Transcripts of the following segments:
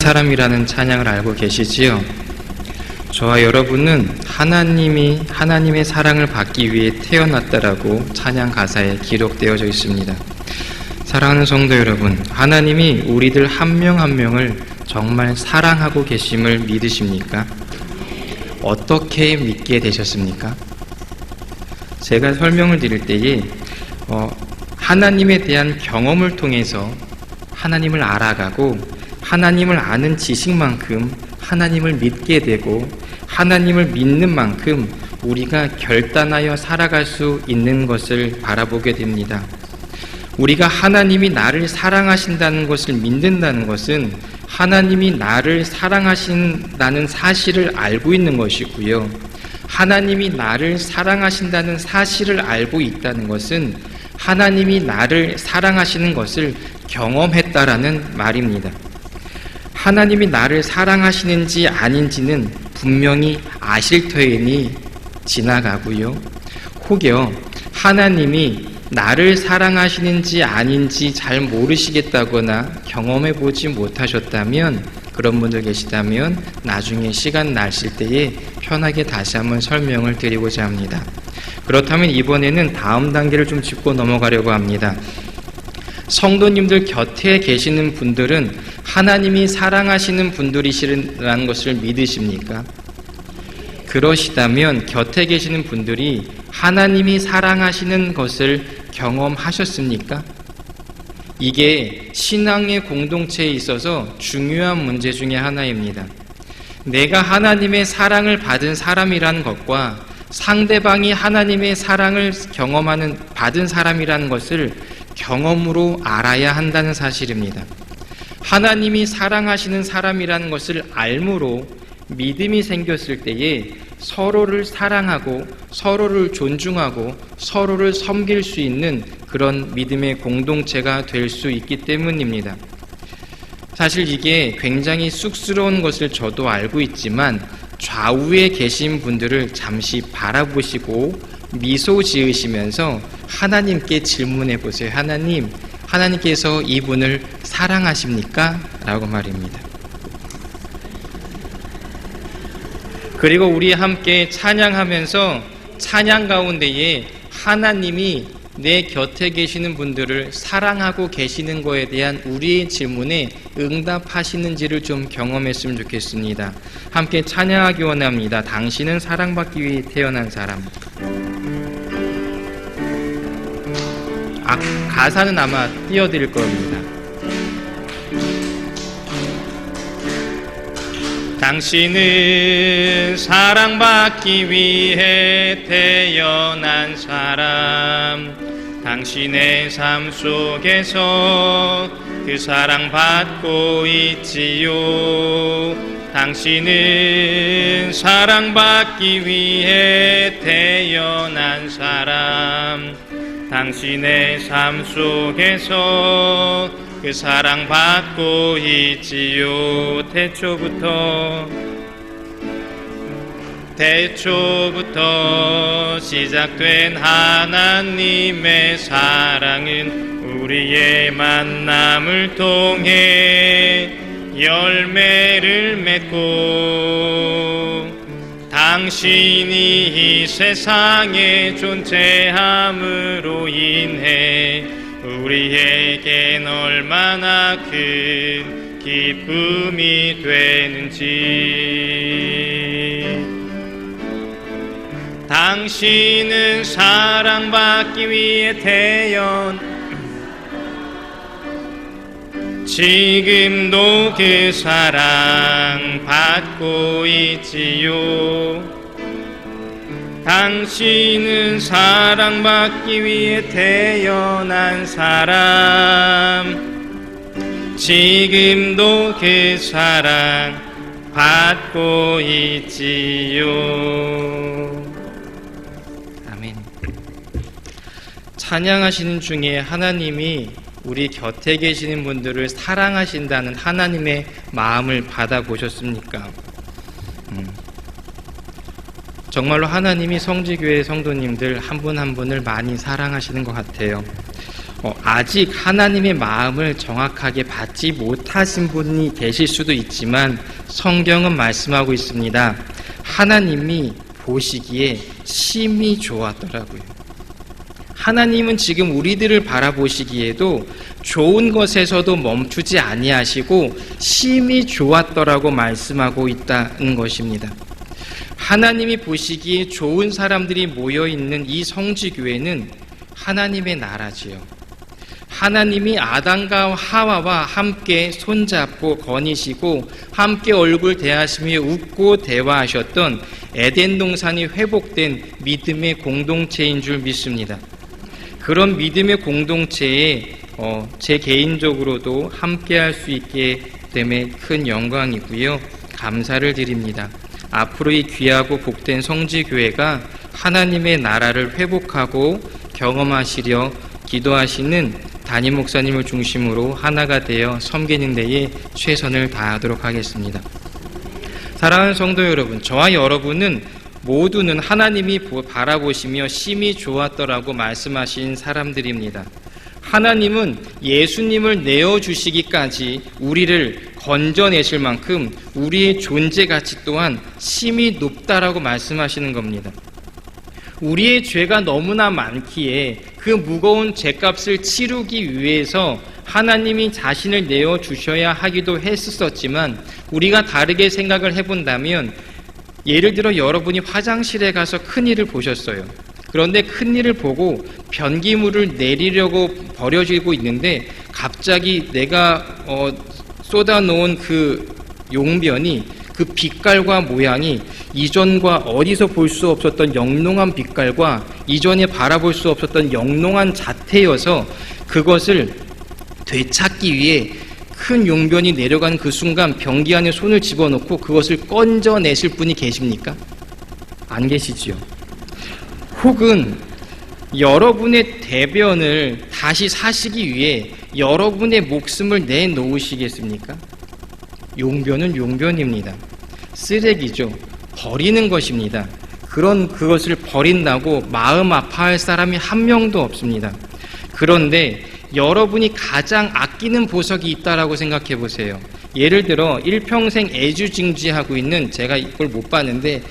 사람이라는 찬양을 알고 계시지요? 저와 여러분은 하나님의 사랑을 받기 위해 태어났다라고 찬양 가사에 기록되어져 있습니다. 사랑하는 성도 여러분, 하나님이 우리들 한 명 한 명을 정말 사랑하고 계심을 믿으십니까? 어떻게 믿게 되셨습니까? 제가 설명을 드릴 때에 하나님에 대한 경험을 통해서 하나님을 알아가고 하나님을 아는 지식만큼 하나님을 믿게 되고 하나님을 믿는 만큼 우리가 결단하여 살아갈 수 있는 것을 바라보게 됩니다. 우리가 하나님이 나를 사랑하신다는 것을 믿는다는 것은 하나님이 나를 사랑하신다는 사실을 알고 있는 것이고요. 하나님이 나를 사랑하신다는 사실을 알고 있다는 것은 하나님이 나를 사랑하시는 것을 경험했다라는 말입니다. 하나님이 나를 사랑하시는지 아닌지는 분명히 아실 터이니 지나가고요. 혹여 하나님이 나를 사랑하시는지 아닌지 잘 모르시겠다거나 경험해보지 못하셨다면, 그런 분들 계시다면 나중에 시간 나실 때에 편하게 다시 한번 설명을 드리고자 합니다. 그렇다면 이번에는 다음 단계를 좀 짚고 넘어가려고 합니다. 성도님들 곁에 계시는 분들은 하나님이 사랑하시는 분들이시라는 것을 믿으십니까? 그러시다면 곁에 계시는 분들이 하나님이 사랑하시는 것을 경험하셨습니까? 이게 신앙의 공동체에 있어서 중요한 문제 중에 하나입니다. 내가 하나님의 사랑을 받은 사람이라는 것과 상대방이 하나님의 사랑을 받은 사람이라는 것을 경험으로 알아야 한다는 사실입니다. 하나님이 사랑하시는 사람이라는 것을 알므로 믿음이 생겼을 때에 서로를 사랑하고 서로를 존중하고 서로를 섬길 수 있는 그런 믿음의 공동체가 될 수 있기 때문입니다. 사실 이게 굉장히 쑥스러운 것을 저도 알고 있지만 좌우에 계신 분들을 잠시 바라보시고 미소 지으시면서 하나님께 질문해 보세요. 하나님께서 이분을 사랑하십니까? 라고 말입니다. 그리고 우리 함께 찬양하면서 찬양 가운데에 하나님이 내 곁에 계시는 분들을 사랑하고 계시는 것에 대한 우리의 질문에 응답하시는지를 좀 경험했으면 좋겠습니다. 함께 찬양하기 원합니다. 당신은 사랑받기 위해 태어난 사람. 가사는 아마 띄워드릴 겁니다. 당신은 사랑받기 위해 태어난 사람. 당신의 삶 속에서 그 사랑받고 있지요. 당신은 사랑받기 위해 태어난 사람. 당신의 삶 속에서 그 사랑받고 있지요. 태초부터 시작된 하나님의 사랑은 우리의 만남을 통해 열매를 맺고 당신이 이 세상에 존재함으로 인해 우리에겐 얼마나 큰 기쁨이 되는지. 당신은 사랑받기 위해 지금도 그 사랑 받고 있지요. 당신은 사랑받기 위해 태어난 사람. 지금도 그 사랑 받고 있지요. 아멘. 찬양하시는 중에 하나님이 우리 곁에 계시는 분들을 사랑하신다는 하나님의 마음을 받아보셨습니까? 정말로 하나님이 성지교회 성도님들 한 분 한 분을 많이 사랑하시는 것 같아요. 아직 하나님의 마음을 정확하게 받지 못하신 분이 계실 수도 있지만 성경은 말씀하고 있습니다. 하나님이 보시기에 심히 좋았더라고요. 하나님은 지금 우리들을 바라보시기에도 좋은 것에서도 멈추지 아니하시고 심히 좋았더라고 말씀하고 있다는 것입니다. 하나님이 보시기에 좋은 사람들이 모여있는 이 성지교회는 하나님의 나라지요. 하나님이 아담과 하와와 함께 손잡고 거니시고 함께 얼굴 대하시며 웃고 대화하셨던 에덴 동산이 회복된 믿음의 공동체인 줄 믿습니다. 그런 믿음의 공동체에 제 개인적으로도 함께할 수 있게 됨에 큰 영광이고요. 감사를 드립니다. 앞으로 이 귀하고 복된 성지교회가 하나님의 나라를 회복하고 경험하시려 기도하시는 담임 목사님을 중심으로 하나가 되어 섬기는 데에 최선을 다하도록 하겠습니다. 사랑하는 성도 여러분, 저와 여러분은 모두는 하나님이 바라보시며 심히 좋았더라고 말씀하신 사람들입니다. 하나님은 예수님을 내어주시기까지 우리를 건져내실 만큼 우리의 존재 가치 또한 심히 높다라고 말씀하시는 겁니다. 우리의 죄가 너무나 많기에 그 무거운 죄값을 치르기 위해서 하나님이 자신을 내어주셔야 하기도 했었지만 우리가 다르게 생각을 해본다면 예를 들어 여러분이 화장실에 가서 큰일을 보셨어요. 그런데 큰일을 보고 변기물을 내리려고 버려지고 있는데 갑자기 내가 쏟아놓은 그 용변이 그 빛깔과 모양이 이전과 어디서 볼 수 없었던 영롱한 빛깔과 이전에 바라볼 수 없었던 영롱한 자태여서 그것을 되찾기 위해 큰 용변이 내려간 그 순간 변기 안에 손을 집어넣고 그것을 건져내실 분이 계십니까? 안 계시지요. 혹은 여러분의 대변을 다시 사시기 위해 여러분의 목숨을 내놓으시겠습니까? 용변은 용변입니다. 쓰레기죠. 버리는 것입니다. 그것을 버린다고 마음 아파할 사람이 한 명도 없습니다. 그런데 여러분이 가장 아끼는 보석이 있다라고 생각해 보세요. 예를 들어 일평생 애주징지하고 있는, 제가 이걸 못 봤는데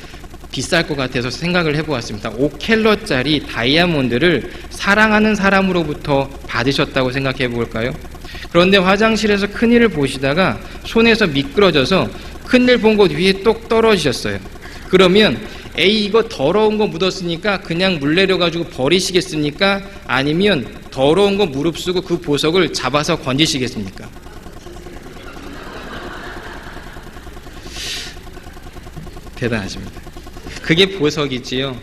비쌀 것 같아서 생각을 해보았습니다. 5캘럿짜리 다이아몬드를 사랑하는 사람으로부터 받으셨다고 생각해 볼까요? 그런데 화장실에서 큰일을 보시다가 손에서 미끄러져서 큰일 본 곳 위에 똑 떨어지셨어요. 그러면 에이 이거 더러운 거 묻었으니까 그냥 물 내려가지고 버리시겠습니까? 아니면 더러운 거 무릅쓰고 그 보석을 잡아서 건지시겠습니까? 대단하십니다. 그게 보석이지요.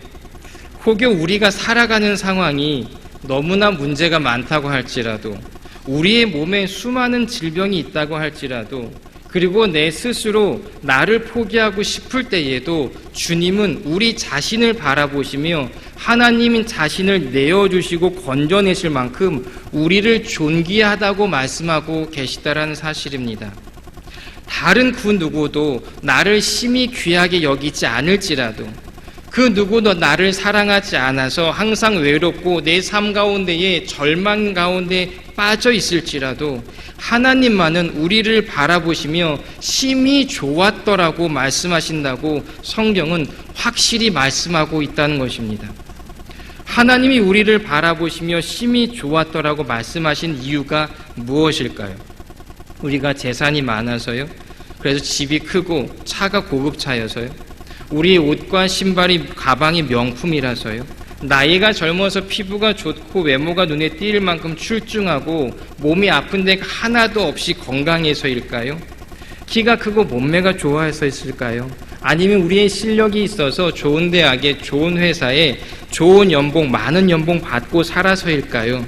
혹여 우리가 살아가는 상황이 너무나 문제가 많다고 할지라도, 우리의 몸에 수많은 질병이 있다고 할지라도, 그리고 내 스스로 나를 포기하고 싶을 때에도 주님은 우리 자신을 바라보시며 하나님인 자신을 내어주시고 건져내실 만큼 우리를 존귀하다고 말씀하고 계시다라는 사실입니다. 다른 그 누구도 나를 심히 귀하게 여기지 않을지라도, 그 누구도 나를 사랑하지 않아서 항상 외롭고 내 삶 가운데에 절망 가운데 빠져 있을지라도 하나님만은 우리를 바라보시며 심히 좋았더라고 말씀하신다고 성경은 확실히 말씀하고 있다는 것입니다. 하나님이 우리를 바라보시며 심히 좋았더라고 말씀하신 이유가 무엇일까요? 우리가 재산이 많아서요? 그래서 집이 크고 차가 고급차여서요? 우리의 옷과 신발이 가방이 명품이라서요? 나이가 젊어서 피부가 좋고 외모가 눈에 띄일 만큼 출중하고 몸이 아픈 데가 하나도 없이 건강해서일까요? 키가 크고 몸매가 좋아서였을까요? 아니면 우리의 실력이 있어서 좋은 대학에 좋은 회사에 좋은 연봉, 많은 연봉 받고 살아서일까요?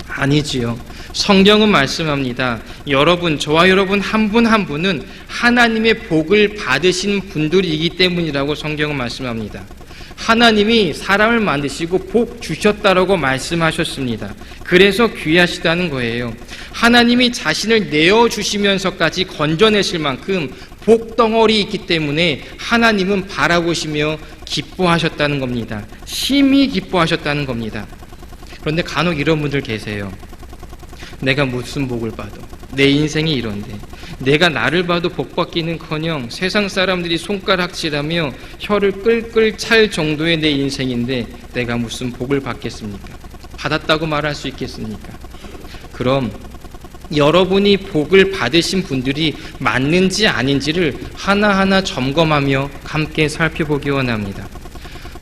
아니지요. 성경은 말씀합니다. 여러분, 저와 여러분 한 분 한 분은 하나님의 복을 받으신 분들이기 때문이라고 성경은 말씀합니다. 하나님이 사람을 만드시고 복 주셨다라고 말씀하셨습니다. 그래서 귀하시다는 거예요. 하나님이 자신을 내어주시면서까지 건져내실 만큼 복덩어리 있기 때문에 하나님은 바라보시며 기뻐하셨다는 겁니다. 심히 기뻐하셨다는 겁니다. 그런데 간혹 이런 분들 계세요. 내가 무슨 복을 봐도 내 인생이 이런데 내가 나를 봐도 복 받기는커녕 세상 사람들이 손가락질하며 혀를 끌끌 찰 정도의 내 인생인데 내가 무슨 복을 받겠습니까? 받았다고 말할 수 있겠습니까? 그럼 여러분이 복을 받으신 분들이 맞는지 아닌지를 하나하나 점검하며 함께 살펴보기 원합니다.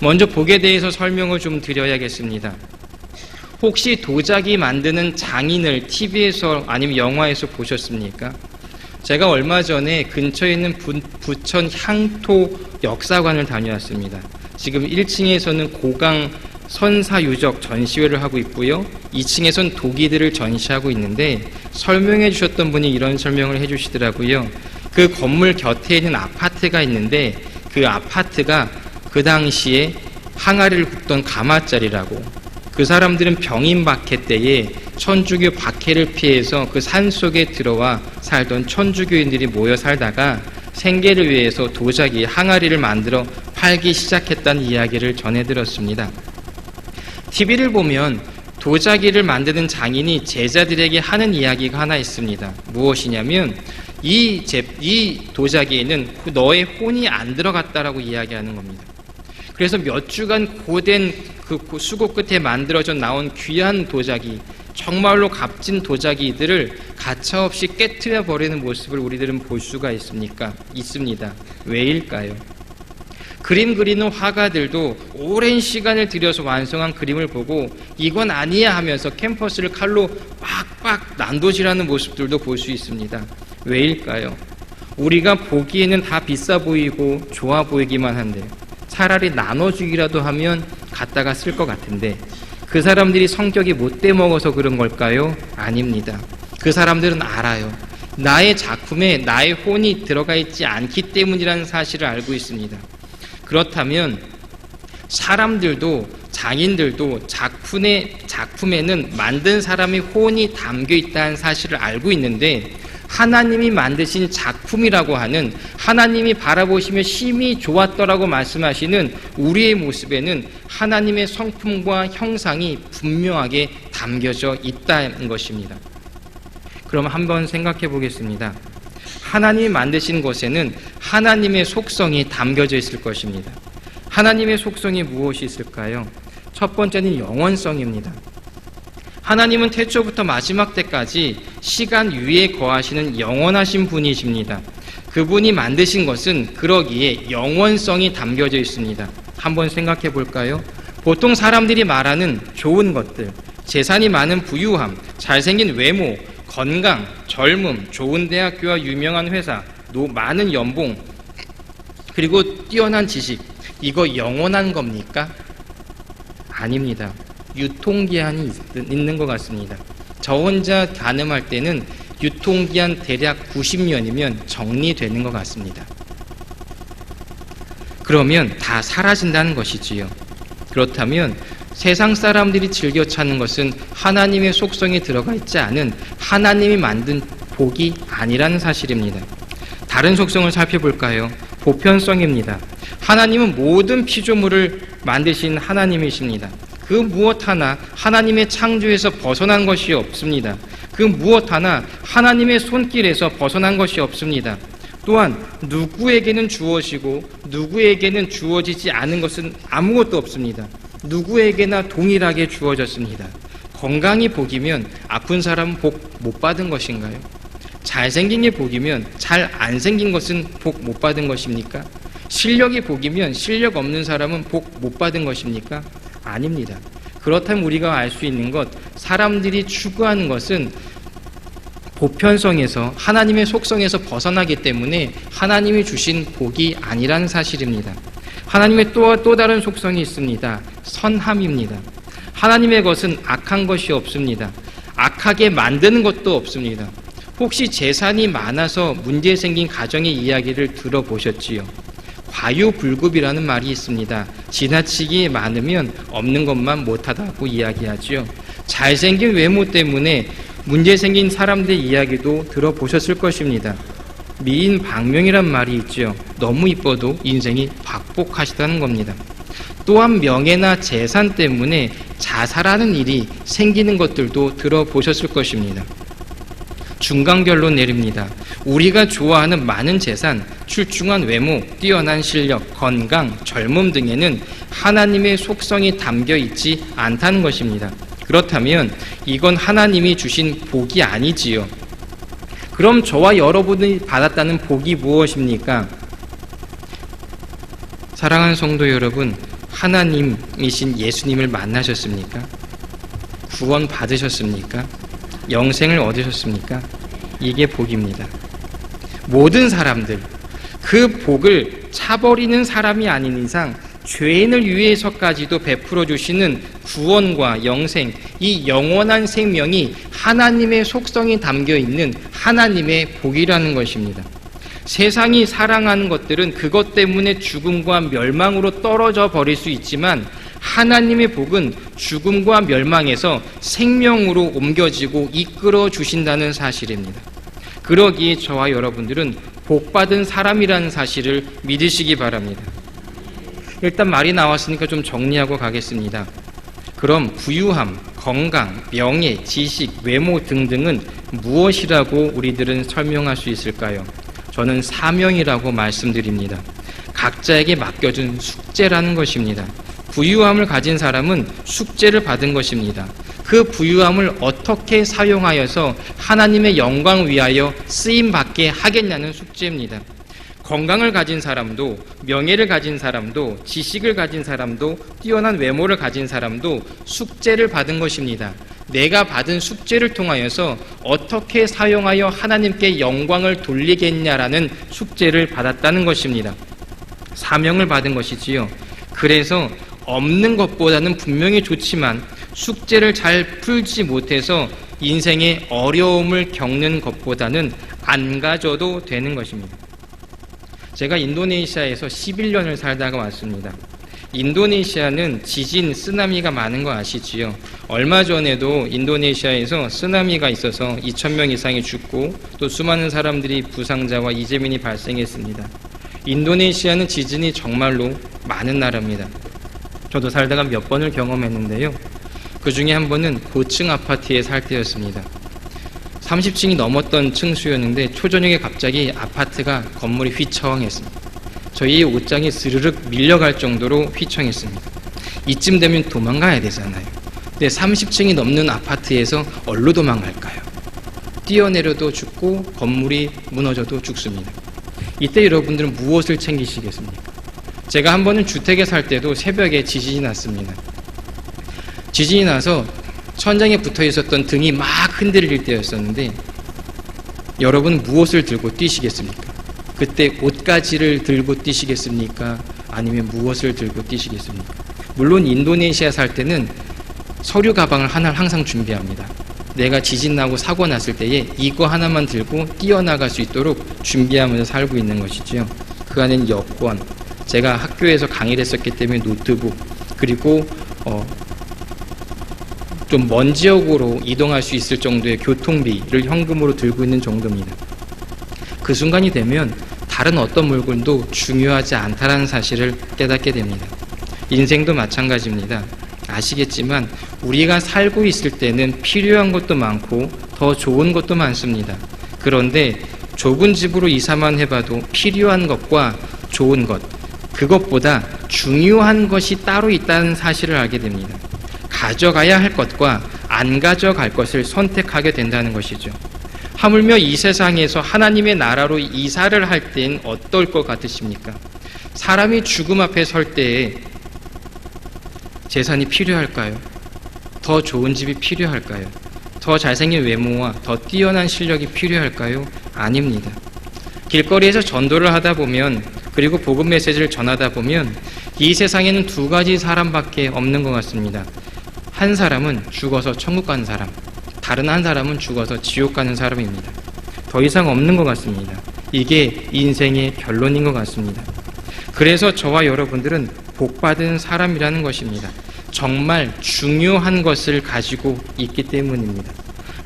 먼저 복에 대해서 설명을 좀 드려야겠습니다. 혹시 도자기 만드는 장인을 TV에서 아니면 영화에서 보셨습니까? 제가 얼마 전에 근처에 있는 부천 향토 역사관을 다녀왔습니다. 지금 1층에서는 고강 선사유적 전시회를 하고 있고요. 2층에서는 도기들을 전시하고 있는데 설명해 주셨던 분이 이런 설명을 해 주시더라고요. 그 건물 곁에 있는 아파트가 있는데 그 아파트가 그 당시에 항아리를 굽던 가마자리라고, 그 사람들은 병임박해 때에 천주교 박해를 피해서 그 산속에 들어와 살던 천주교인들이 모여 살다가 생계를 위해서 도자기 항아리를 만들어 팔기 시작했다는 이야기를 전해 들었습니다. TV를 보면 도자기를 만드는 장인이 제자들에게 하는 이야기가 하나 있습니다. 무엇이냐면 이 도자기에는 너의 혼이 안 들어갔다라고 이야기하는 겁니다. 그래서 몇 주간 고된 그 수고 끝에 만들어져 나온 귀한 도자기, 정말로 값진 도자기들을 가차없이 깨트려 버리는 모습을 우리들은 볼 수가 있습니다. 왜일까요? 그림 그리는 화가들도 오랜 시간을 들여서 완성한 그림을 보고 이건 아니야 하면서 캔버스를 칼로 빡빡 난도질하는 모습들도 볼 수 있습니다. 왜일까요? 우리가 보기에는 다 비싸 보이고 좋아 보이기만 한데 차라리 나눠주기라도 하면 갖다가 쓸 것 같은데 그 사람들이 성격이 못돼 먹어서 그런 걸까요? 아닙니다. 그 사람들은 알아요. 나의 작품에 나의 혼이 들어가 있지 않기 때문이라는 사실을 알고 있습니다. 그렇다면 사람들도 장인들도 작품에는 만든 사람의 혼이 담겨 있다는 사실을 알고 있는데 하나님이 만드신 작품이라고 하는, 하나님이 바라보시며 심히 좋았더라고 말씀하시는 우리의 모습에는 하나님의 성품과 형상이 분명하게 담겨져 있다는 것입니다. 그럼 한번 생각해 보겠습니다. 하나님이 만드신 것에는 하나님의 속성이 담겨져 있을 것입니다. 하나님의 속성이 무엇이 있을까요? 첫 번째는 영원성입니다. 하나님은 태초부터 마지막 때까지 시간 위에 거하시는 영원하신 분이십니다. 그분이 만드신 것은 그러기에 영원성이 담겨져 있습니다. 한번 생각해 볼까요? 보통 사람들이 말하는 좋은 것들, 재산이 많은 부유함, 잘생긴 외모, 건강, 젊음, 좋은 대학교와 유명한 회사, 많은 연봉, 그리고 뛰어난 지식, 이거 영원한 겁니까? 아닙니다. 유통기한이 있는 것 같습니다. 저 혼자 가늠할 때는 유통기한 대략 90년이면 정리되는 것 같습니다. 그러면 다 사라진다는 것이지요. 그렇다면 세상 사람들이 즐겨 찾는 것은 하나님의 속성에 들어가 있지 않은 하나님이 만든 복이 아니라는 사실입니다. 다른 속성을 살펴볼까요? 보편성입니다. 하나님은 모든 피조물을 만드신 하나님이십니다. 그 무엇 하나 하나님의 창조에서 벗어난 것이 없습니다. 그 무엇 하나 하나님의 손길에서 벗어난 것이 없습니다. 또한 누구에게는 주어지고 누구에게는 주어지지 않은 것은 아무것도 없습니다. 누구에게나 동일하게 주어졌습니다. 건강이 복이면 아픈 사람은 복 못 받은 것인가요? 잘생긴 게 복이면 잘 안 생긴 것은 복 못 받은 것입니까? 실력이 복이면 실력 없는 사람은 복 못 받은 것입니까? 아닙니다. 그렇다면 우리가 알 수 있는 것, 사람들이 추구하는 것은 보편성에서 하나님의 속성에서 벗어나기 때문에 하나님이 주신 복이 아니라는 사실입니다. 하나님의 또 다른 속성이 있습니다. 선함입니다. 하나님의 것은 악한 것이 없습니다. 악하게 만드는 것도 없습니다. 혹시 재산이 많아서 문제 생긴 가정의 이야기를 들어보셨지요? 과유불급이라는 말이 있습니다. 지나치게 많으면 없는 것만 못하다고 이야기하지요. 잘생긴 외모 때문에 문제 생긴 사람들의 이야기도 들어보셨을 것입니다. 미인 박명이란 말이 있죠. 너무 이뻐도 인생이 박복하시다는 겁니다. 또한 명예나 재산 때문에 자살하는 일이 생기는 것들도 들어보셨을 것입니다. 중간결론 내립니다. 우리가 좋아하는 많은 재산, 출중한 외모, 뛰어난 실력, 건강, 젊음 등에는 하나님의 속성이 담겨 있지 않다는 것입니다. 그렇다면 이건 하나님이 주신 복이 아니지요. 그럼 저와 여러분이 받았다는 복이 무엇입니까? 사랑하는 성도 여러분, 하나님이신 예수님을 만나셨습니까? 구원 받으셨습니까? 영생을 얻으셨습니까? 이게 복입니다. 모든 사람들, 그 복을 차버리는 사람이 아닌 이상 죄인을 위해서까지도 베풀어 주시는 구원과 영생, 이 영원한 생명이 하나님의 속성이 담겨 있는 하나님의 복이라는 것입니다. 세상이 사랑하는 것들은 그것 때문에 죽음과 멸망으로 떨어져 버릴 수 있지만 하나님의 복은 죽음과 멸망에서 생명으로 옮겨지고 이끌어 주신다는 사실입니다. 그러기에 저와 여러분들은 복받은 사람이라는 사실을 믿으시기 바랍니다. 일단 말이 나왔으니까 좀 정리하고 가겠습니다. 그럼 부유함, 건강, 명예, 지식, 외모 등등은 무엇이라고 우리들은 설명할 수 있을까요? 저는 사명이라고 말씀드립니다. 각자에게 맡겨준 숙제라는 것입니다. 부유함을 가진 사람은 숙제를 받은 것입니다. 그 부유함을 어떻게 사용하여서 하나님의 영광 위하여 쓰임받게 하겠냐는 숙제입니다. 건강을 가진 사람도, 명예를 가진 사람도, 지식을 가진 사람도, 뛰어난 외모를 가진 사람도 숙제를 받은 것입니다. 내가 받은 숙제를 통하여서 어떻게 사용하여 하나님께 영광을 돌리겠냐라는 숙제를 받았다는 것입니다. 사명을 받은 것이지요. 그래서 없는 것보다는 분명히 좋지만 숙제를 잘 풀지 못해서 인생의 어려움을 겪는 것보다는 안 가져도 되는 것입니다. 제가 인도네시아에서 11년을 살다가 왔습니다. 인도네시아는 지진, 쓰나미가 많은 거 아시지요? 얼마 전에도 인도네시아에서 쓰나미가 있어서 2,000명 이상이 죽고 또 수많은 사람들이 부상자와 이재민이 발생했습니다. 인도네시아는 지진이 정말로 많은 나라입니다. 저도 살다가 몇 번을 경험했는데요. 그 중에 한 번은 고층 아파트에 살 때였습니다. 30층이 넘었던 층수였는데 초저녁에 갑자기 아파트가 건물이 휘청했습니다. 저희의 옷장이 스르륵 밀려갈 정도로 휘청했습니다. 이쯤 되면 도망가야 되잖아요. 근데 30층이 넘는 아파트에서 어디로 도망갈까요? 뛰어내려도 죽고 건물이 무너져도 죽습니다. 이때 여러분들은 무엇을 챙기시겠습니까? 제가 한 번은 주택에 살 때도 새벽에 지진이 났습니다. 지진이 나서 천장에 붙어 있었던 등이 막 흔들릴 때였었는데 여러분 무엇을 들고 뛰시겠습니까? 그때 옷가지를 들고 뛰시겠습니까? 아니면 무엇을 들고 뛰시겠습니까? 물론 인도네시아 살 때는 서류 가방을 하나를 항상 준비합니다. 내가 지진 나고 사고 났을 때에 이거 하나만 들고 뛰어나갈 수 있도록 준비하면서 살고 있는 것이지요. 그 안에는 여권, 제가 학교에서 강의를 했었기 때문에 노트북, 그리고 좀 먼 지역으로 이동할 수 있을 정도의 교통비를 현금으로 들고 있는 정도입니다. 그 순간이 되면 다른 어떤 물건도 중요하지 않다는 사실을 깨닫게 됩니다. 인생도 마찬가지입니다. 아시겠지만 우리가 살고 있을 때는 필요한 것도 많고 더 좋은 것도 많습니다. 그런데 좁은 집으로 이사만 해봐도 필요한 것과 좋은 것, 그것보다 중요한 것이 따로 있다는 사실을 알게 됩니다. 가져가야 할 것과 안 가져갈 것을 선택하게 된다는 것이죠. 하물며 이 세상에서 하나님의 나라로 이사를 할 땐 어떨 것 같으십니까? 사람이 죽음 앞에 설 때에 재산이 필요할까요? 더 좋은 집이 필요할까요? 더 잘생긴 외모와 더 뛰어난 실력이 필요할까요? 아닙니다. 길거리에서 전도를 하다 보면, 그리고 복음 메시지를 전하다 보면 이 세상에는 두 가지 사람밖에 없는 것 같습니다. 한 사람은 죽어서 천국 가는 사람, 다른 한 사람은 죽어서 지옥 가는 사람입니다. 더 이상 없는 것 같습니다. 이게 인생의 결론인 것 같습니다. 그래서 저와 여러분들은 복받은 사람이라는 것입니다. 정말 중요한 것을 가지고 있기 때문입니다.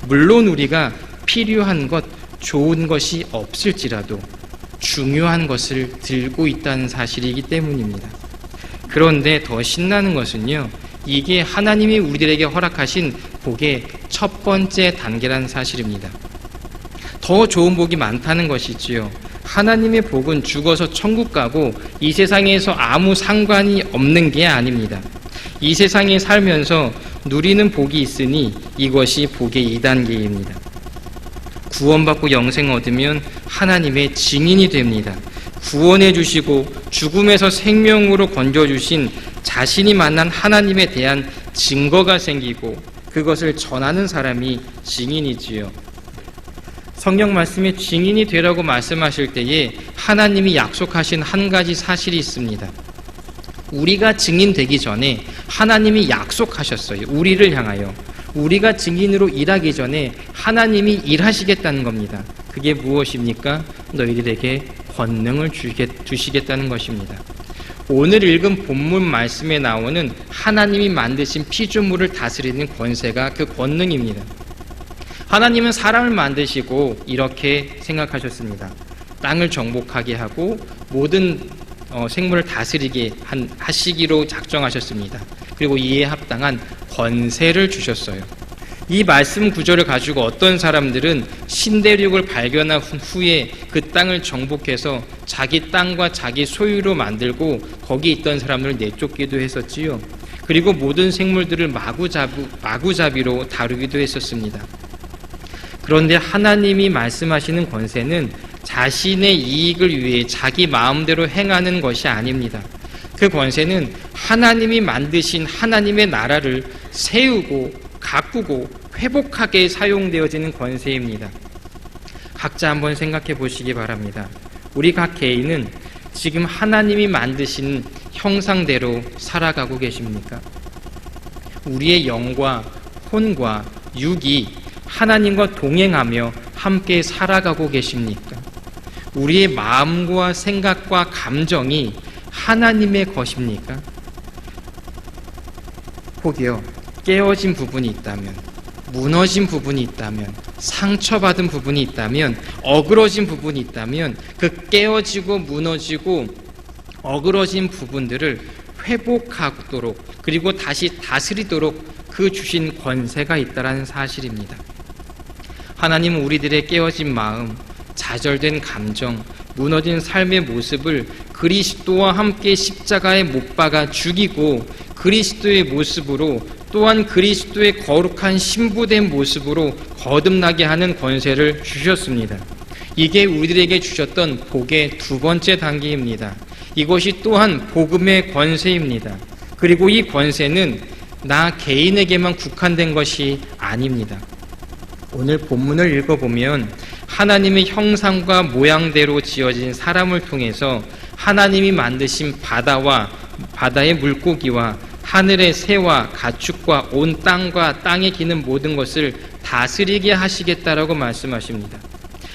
물론 우리가 필요한 것, 좋은 것이 없을지라도 중요한 것을 들고 있다는 사실이기 때문입니다. 그런데 더 신나는 것은요, 이게 하나님이 우리들에게 허락하신 복의 첫 번째 단계라는 사실입니다. 더 좋은 복이 많다는 것이지요. 하나님의 복은 죽어서 천국 가고 이 세상에서 아무 상관이 없는 게 아닙니다. 이 세상에 살면서 누리는 복이 있으니 이것이 복의 2단계입니다. 구원받고 영생 얻으면 하나님의 증인이 됩니다. 구원해 주시고 죽음에서 생명으로 건져주신 자신이 만난 하나님에 대한 증거가 생기고 그것을 전하는 사람이 증인이지요. 성경 말씀에 증인이 되라고 말씀하실 때에 하나님이 약속하신 한 가지 사실이 있습니다. 우리가 증인 되기 전에 하나님이 약속하셨어요. 우리를 향하여. 우리가 증인으로 일하기 전에 하나님이 일하시겠다는 겁니다. 그게 무엇입니까? 너희들에게 권능을 주시겠다는 것입니다. 오늘 읽은 본문 말씀에 나오는 하나님이 만드신 피조물을 다스리는 권세가 그 권능입니다. 하나님은 사람을 만드시고 이렇게 생각하셨습니다. 땅을 정복하게 하고 모든 생물을 다스리게 하시기로 작정하셨습니다. 그리고 이에 합당한 권세를 주셨어요. 이 말씀 구절을 가지고 어떤 사람들은 신대륙을 발견한 후에 그 땅을 정복해서 자기 땅과 자기 소유로 만들고 거기 있던 사람들을 내쫓기도 했었지요. 그리고 모든 생물들을 마구잡이로 다루기도 했었습니다. 그런데 하나님이 말씀하시는 권세는 자신의 이익을 위해 자기 마음대로 행하는 것이 아닙니다. 그 권세는 하나님이 만드신 하나님의 나라를 세우고 가꾸고 회복하게 사용되어지는 권세입니다. 각자 한번 생각해 보시기 바랍니다. 우리 각 개인은 지금 하나님이 만드신 형상대로 살아가고 계십니까? 우리의 영과 혼과 육이 하나님과 동행하며 함께 살아가고 계십니까? 우리의 마음과 생각과 감정이 하나님의 것입니까? 혹여 깨어진 부분이 있다면, 무너진 부분이 있다면, 상처받은 부분이 있다면, 어그러진 부분이 있다면 그 깨어지고 무너지고 어그러진 부분들을 회복하도록 그리고 다시 다스리도록 그 주신 권세가 있다는 사실입니다. 하나님은 우리들의 깨어진 마음, 좌절된 감정, 무너진 삶의 모습을 그리스도와 함께 십자가에 못 박아 죽이고 그리스도의 모습으로 또한 그리스도의 거룩한 신부된 모습으로 거듭나게 하는 권세를 주셨습니다. 이게 우리들에게 주셨던 복의 두 번째 단계입니다. 이것이 또한 복음의 권세입니다. 그리고 이 권세는 나 개인에게만 국한된 것이 아닙니다. 오늘 본문을 읽어보면 하나님의 형상과 모양대로 지어진 사람을 통해서 하나님이 만드신 바다와 바다의 물고기와 하늘의 새와 가축과 온 땅과 땅에 기는 모든 것을 다스리게 하시겠다라고 말씀하십니다.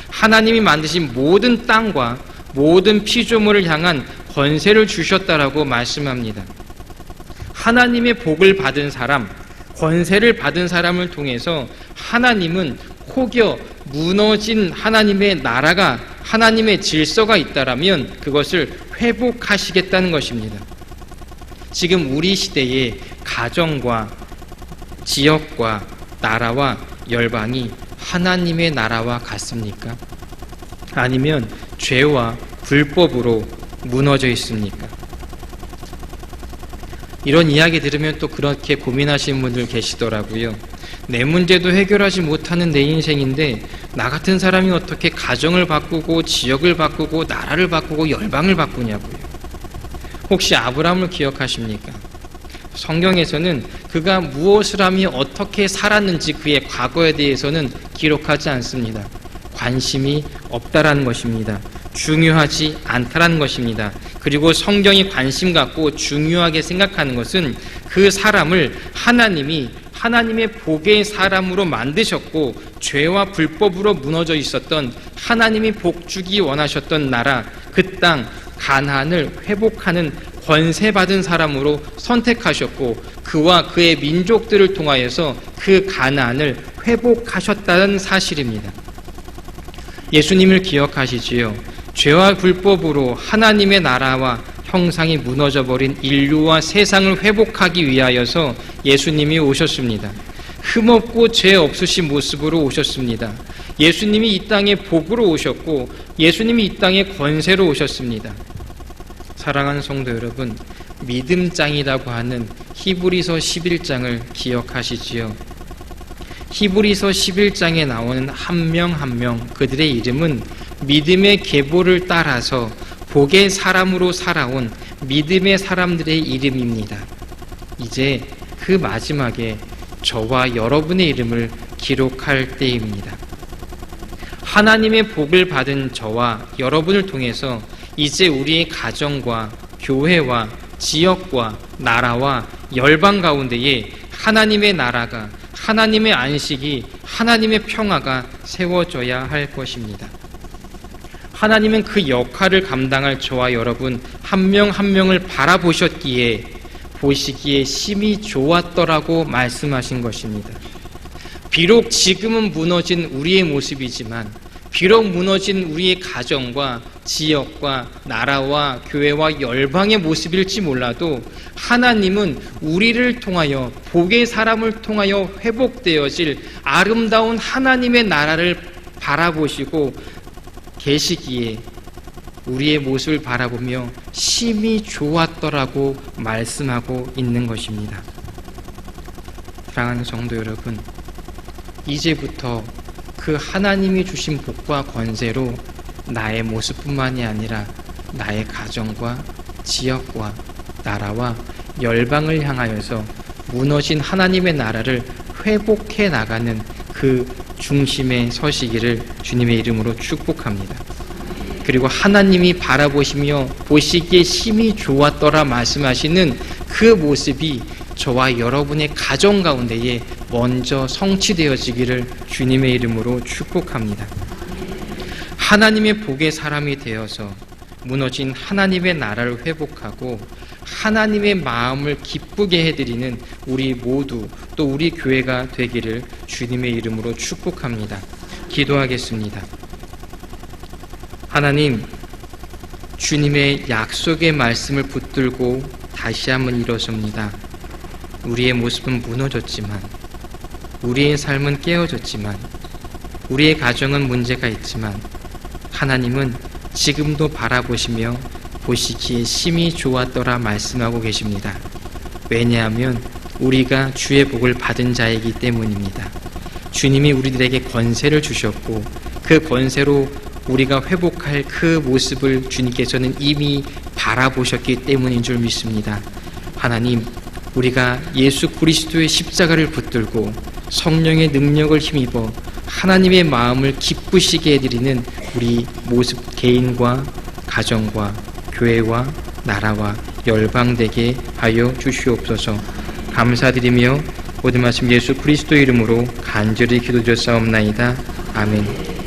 하나님이 만드신 모든 땅과 모든 피조물을 향한 권세를 주셨다라고 말씀합니다. 하나님의 복을 받은 사람, 권세를 받은 사람을 통해서 하나님은 혹여 무너진 하나님의 나라가, 하나님의 질서가 있다라면 그것을 회복하시겠다는 것입니다. 지금 우리 시대의 가정과 지역과 나라와 열방이 하나님의 나라와 같습니까? 아니면 죄와 불법으로 무너져 있습니까? 이런 이야기 들으면 또 그렇게 고민하시는 분들 계시더라고요. 내 문제도 해결하지 못하는 내 인생인데 나 같은 사람이 어떻게 가정을 바꾸고 지역을 바꾸고 나라를 바꾸고 열방을 바꾸냐고요. 혹시 아브라함을 기억하십니까? 성경에서는 그가 무엇을 하며 어떻게 살았는지 그의 과거에 대해서는 기록하지 않습니다. 관심이 없다라는 것입니다. 중요하지 않다라는 것입니다. 그리고 성경이 관심 갖고 중요하게 생각하는 것은 그 사람을 하나님이 하나님의 복의 사람으로 만드셨고 죄와 불법으로 무너져 있었던 하나님이 복 주기 원하셨던 나라, 그 땅 가나안을 회복하는 권세받은 사람으로 선택하셨고 그와 그의 민족들을 통하여서 그 가나안을 회복하셨다는 사실입니다. 예수님을 기억하시지요. 죄와 불법으로 하나님의 나라와 형상이 무너져버린 인류와 세상을 회복하기 위하여서 예수님이 오셨습니다. 흠없고 죄 없으신 모습으로 오셨습니다. 예수님이 이 땅에 복으로 오셨고 예수님이 이 땅에 권세로 오셨습니다. 사랑하는 성도 여러분, 믿음장이라고 하는 히브리서 11장을 기억하시지요? 히브리서 11장에 나오는 한 명 한 명 그들의 이름은 믿음의 계보를 따라서 복의 사람으로 살아온 믿음의 사람들의 이름입니다. 이제 그 마지막에 저와 여러분의 이름을 기록할 때입니다. 하나님의 복을 받은 저와 여러분을 통해서 이제 우리의 가정과 교회와 지역과 나라와 열방 가운데에 하나님의 나라가, 하나님의 안식이, 하나님의 평화가 세워져야 할 것입니다. 하나님은 그 역할을 감당할 저와 여러분 한 명 한 명을 바라보셨기에 보시기에 심히 좋았더라고 말씀하신 것입니다. 비록 지금은 무너진 우리의 모습이지만, 비록 무너진 우리의 가정과 지역과 나라와 교회와 열방의 모습일지 몰라도 하나님은 우리를 통하여, 복의 사람을 통하여 회복되어질 아름다운 하나님의 나라를 바라보시고 계시기에 우리의 모습을 바라보며 심히 좋았더라고 말씀하고 있는 것입니다. 사랑하는 성도 여러분, 이제부터 그 하나님이 주신 복과 권세로 나의 모습뿐만이 아니라 나의 가정과 지역과 나라와 열방을 향하여서 무너진 하나님의 나라를 회복해 나가는 그 중심에 서시기를 주님의 이름으로 축복합니다. 그리고 하나님이 바라보시며 보시기에 심히 좋았더라 말씀하시는 그 모습이 저와 여러분의 가정 가운데에 먼저 성취되어지기를 주님의 이름으로 축복합니다. 하나님의 복의 사람이 되어서 무너진 하나님의 나라를 회복하고 하나님의 마음을 기쁘게 해드리는 우리 모두, 또 우리 교회가 되기를 주님의 이름으로 축복합니다. 기도하겠습니다. 하나님, 주님의 약속의 말씀을 붙들고 다시 한번 일어섭니다. 우리의 모습은 무너졌지만, 우리의 삶은 깨어졌지만, 우리의 가정은 문제가 있지만 하나님은 지금도 바라보시며 보시기에 심히 좋았더라 말씀하고 계십니다. 왜냐하면 우리가 주의 복을 받은 자이기 때문입니다. 주님이 우리들에게 권세를 주셨고 그 권세로 우리가 회복할 그 모습을 주님께서는 이미 바라보셨기 때문인 줄 믿습니다. 하나님, 우리가 예수 그리스도의 십자가를 붙들고 성령의 능력을 힘입어 하나님의 마음을 기쁘시게 해드리는 우리 모습, 개인과 가정과 교회와 나라와 열방되게 하여 주시옵소서. 감사드리며 모든 말씀 예수 그리스도 이름으로 간절히 기도드렸사옵나이다. 아멘.